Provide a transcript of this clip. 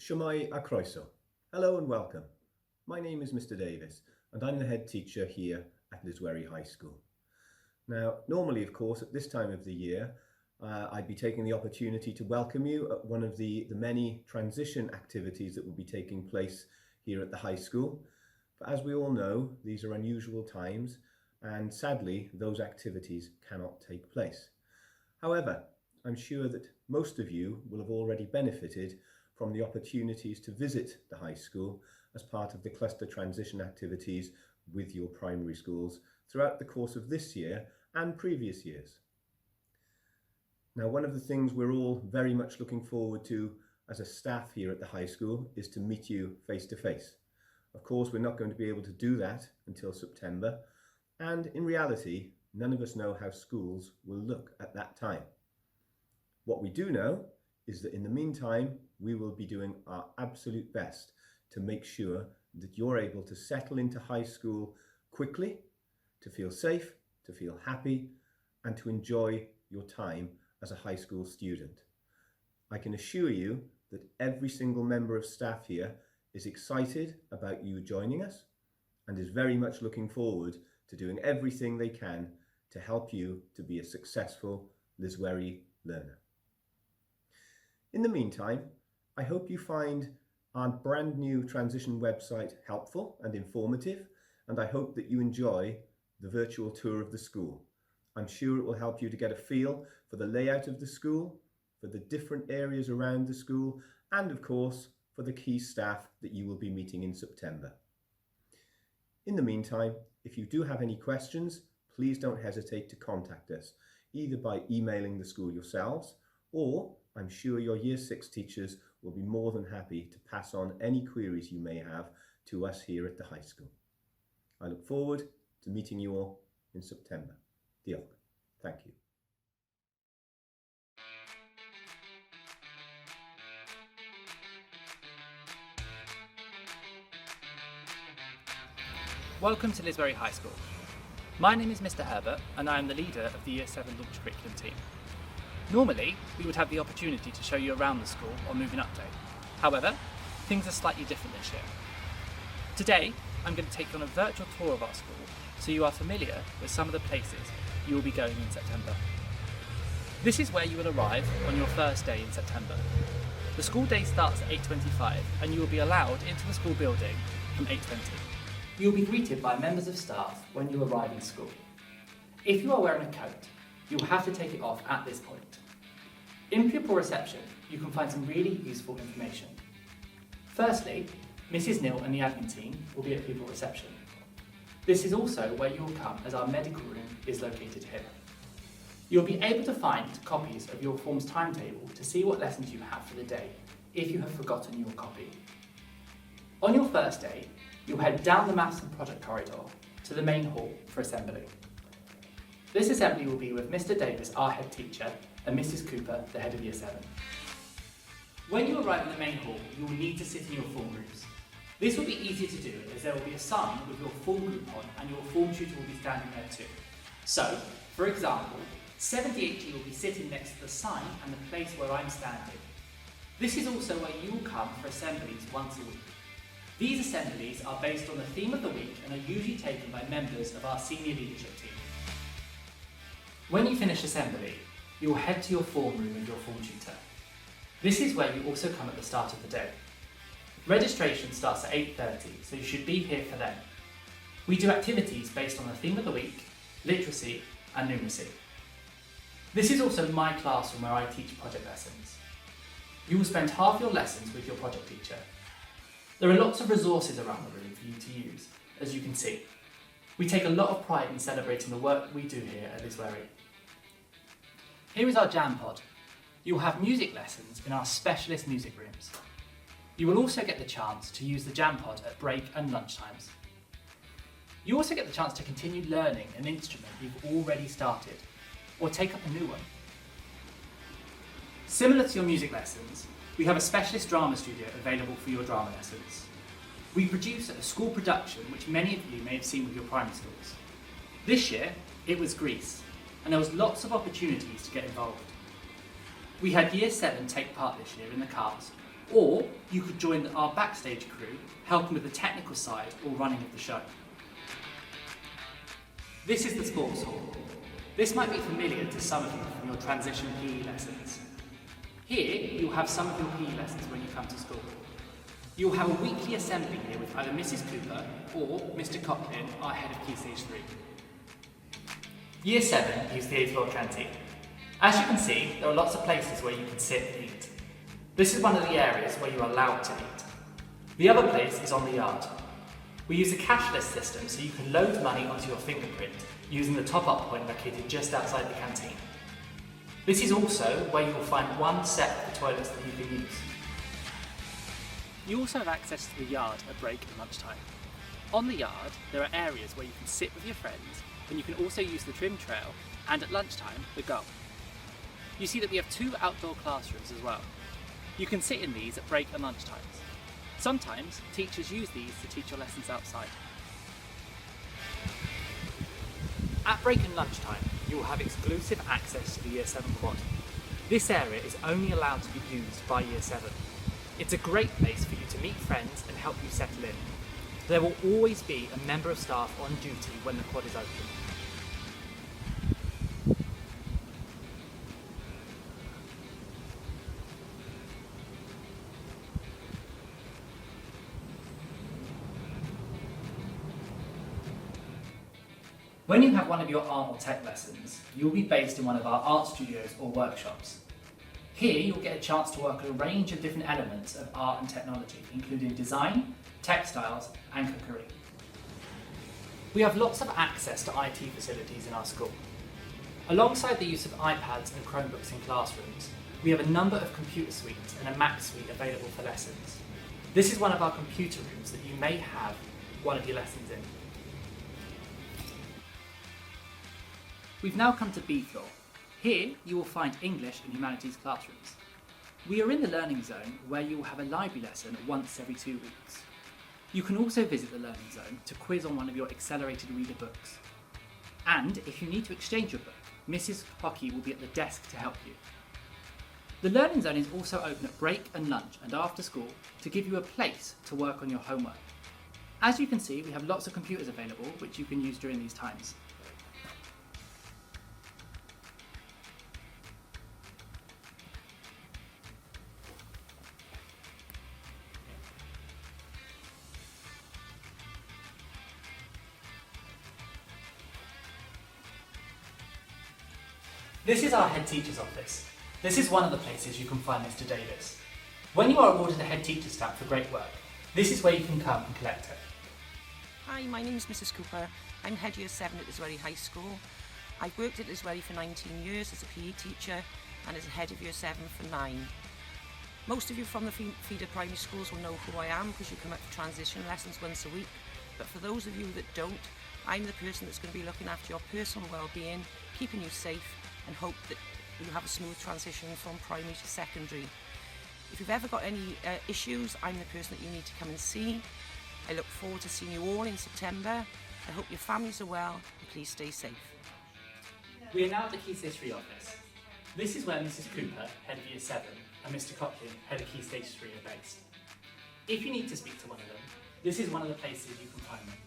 Shwmae a croeso. Hello and welcome. My name is Mr. Davis and I'm the head teacher here at Liswerry High School. Now, normally, of course, at this time of the year, I'd be taking the opportunity to welcome you at one of the many transition activities that will be taking place here at the high school. But as we all know, these are unusual times and sadly, those activities cannot take place. However, I'm sure that most of you will have already benefited from the opportunities to visit the high school as part of the cluster transition activities with your primary schools throughout the course of this year and previous years. Now, one of the things we're all very much looking forward to as a staff here at the high school is to meet you face to face. Of course, we're not going to be able to do that until September, and in reality, none of us know how schools will look at that time. What we do know is that in the meantime, we will be doing our absolute best to make sure that you're able to settle into high school quickly, to feel safe, to feel happy, and to enjoy your time as a high school student. I can assure you that every single member of staff here is excited about you joining us and is very much looking forward to doing everything they can to help you to be a successful Liswerry learner. In the meantime, I hope you find our brand new transition website helpful and informative, and I hope that you enjoy the virtual tour of the school. I'm sure it will help you to get a feel for the layout of the school, for the different areas around the school, and of course, for the key staff that you will be meeting in September. In the meantime, if you do have any questions, please don't hesitate to contact us, either by emailing the school yourselves, or I'm sure your Year 6 teachers will be more than happy to pass on any queries you may have to us here at the high school. I look forward to meeting you all in September. Diolch. Thank you. Welcome to Liswerry High School. My name is Mr. Herbert and I am the leader of the Year 7 Launch Curriculum team. Normally, we would have the opportunity to show you around the school on Moving Update. However, things are slightly different this year. Today, I'm going to take you on a virtual tour of our school so you are familiar with some of the places you will be going in September. This is where you will arrive on your first day in September. The school day starts at 8:25 and you will be allowed into the school building from 8:20. You will be greeted by members of staff when you arrive in school. If you are wearing a coat, you will have to take it off at this point. In pupil reception, you can find some really useful information. Firstly, Mrs. Neal and the admin team will be at pupil reception. This is also where you will come as our medical room is located here. You'll be able to find copies of your form's timetable to see what lessons you have for the day if you have forgotten your copy. On your first day, you'll head down the maths and project corridor to the main hall for assembly. This assembly will be with Mr. Davis, our head teacher, and Mrs. Cooper, the head of Year 7. When you arrive in the main hall, you will need to sit in your form groups. This will be easy to do as there will be a sign with your form group on and your form tutor will be standing there too. So, for example, 78G will be sitting next to the sign and the place where I'm standing. This is also where you will come for assemblies once a week. These assemblies are based on the theme of the week and are usually taken by members of our senior leadership team. When you finish assembly, you will head to your form room with your form tutor. This is where you also come at the start of the day. Registration starts at 8:30, so you should be here for them. We do activities based on the theme of the week, literacy and numeracy. This is also my classroom where I teach project lessons. You will spend half your lessons with your project teacher. There are lots of resources around the room for you to use, as you can see. We take a lot of pride in celebrating the work we do here at Liswerry. Here is our jam pod. You will have music lessons in our specialist music rooms. You will also get the chance to use the jam pod at break and lunch times. You also get the chance to continue learning an instrument you've already started, or take up a new one. Similar to your music lessons, we have a specialist drama studio available for your drama lessons. We produce a school production which many of you may have seen with your primary schools. This year, it was Greece, and there was lots of opportunities to get involved. We had Year 7 take part this year in the cast, Or you could join our backstage crew, helping with the technical side or running of the show. This is the sports hall. This might be familiar to some of you from your transition PE lessons. Here, you'll have some of your PE lessons when you come to school. You'll have a weekly assembly here with either Mrs. Cooper or Mr. Cochrane, our head of Key Stage 3. Year 7 use the 8th floor canteen. As you can see, there are lots of places where you can sit and eat. This is one of the areas where you are allowed to eat. The other place is on the yard. We use a cashless system so you can load money onto your fingerprint using the top-up point located just outside the canteen. This is also where you will find one set of the toilets that you can use. You also have access to the yard at break and lunchtime. On the yard, there are areas where you can sit with your friends, and you can also use the trim trail, and at lunchtime, the goal. You see that we have 2 outdoor classrooms as well. You can sit in these at break and lunchtimes. Sometimes, teachers use these to teach your lessons outside. At break and lunchtime, you will have exclusive access to the Year 7 quad. This area is only allowed to be used by Year 7. It's a great place for you to meet friends and help you settle in. There will always be a member of staff on duty when the quad is open. When you have one of your art or tech lessons, you'll be based in one of our art studios or workshops. Here you'll get a chance to work on a range of different elements of art and technology, including design, textiles and cookery. We have lots of access to IT facilities in our school. Alongside the use of iPads and Chromebooks in classrooms, we have a number of computer suites and a Mac suite available for lessons. This is one of our computer rooms that you may have one of your lessons in. We've now come to B floor. Here you will find English and Humanities classrooms. We are in the learning zone where you will have a library lesson once every 2 weeks. You can also visit the learning zone to quiz on one of your accelerated reader books. And if you need to exchange your book, Mrs. Hockey will be at the desk to help you. The learning zone is also open at break and lunch and after school to give you a place to work on your homework. As you can see, we have lots of computers available which you can use during these times. This is our head teacher's office. This is one of the places you can find Mr. Davis. When you are awarded a head teacher stamp for great work, this is where you can come and collect it. Hi, my name is Mrs. Cooper. I'm head year 7 at Liswerry High School. I've worked at Liswerry for 19 years as a PE teacher and as a head of year 7 for 9. Most of you from the feeder primary schools will know who I am because you come up for transition lessons once a week. But for those of you that don't, I'm the person that's going to be looking after your personal well-being, keeping you safe and hope that you have a smooth transition from primary to secondary. If you've ever got any issues, I'm the person that you need to come and see. I look forward to seeing you all in September. I hope your families are well and please stay safe. We are now at the Key Stage 3 office. This is where Mrs. Cooper, head of year 7, and Mr. Cochrane, head of Key Stage 3 are based. If you need to speak to one of them, this is one of the places you can find them.